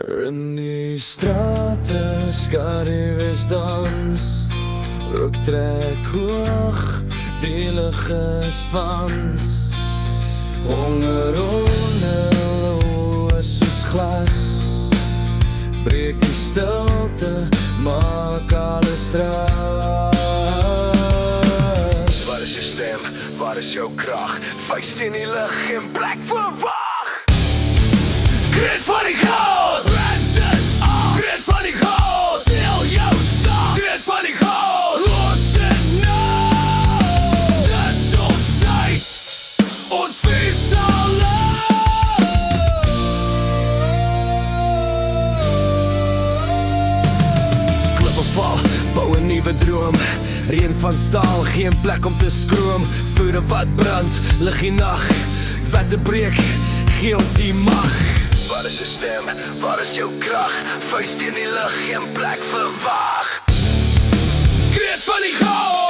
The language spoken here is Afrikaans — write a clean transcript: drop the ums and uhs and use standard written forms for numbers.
In die strate skaduwees dans, rook trek hoog, die lig is vans. Honger onder oë soos glas, breek die stilte, maak alles raas. Waar is jou stem, waar is jou krag? Vuist in die lug en plek verwag. Kreet van die chaos, rent dit af. Kreet van die chaos, stil jou stap. Kreet van die chaos, los dit nou. Dis ons tyd, ons fees sal Klippe val, bou 'n nuwe droom. Reën van staal, geen plek om te skroom. Vure wat brand, lig die nag. Wette breek, gee ons die mag. Waar is jou stem, waar is jou krag? Vuist in die lug, geen plek verwag. Kreet van die chaos.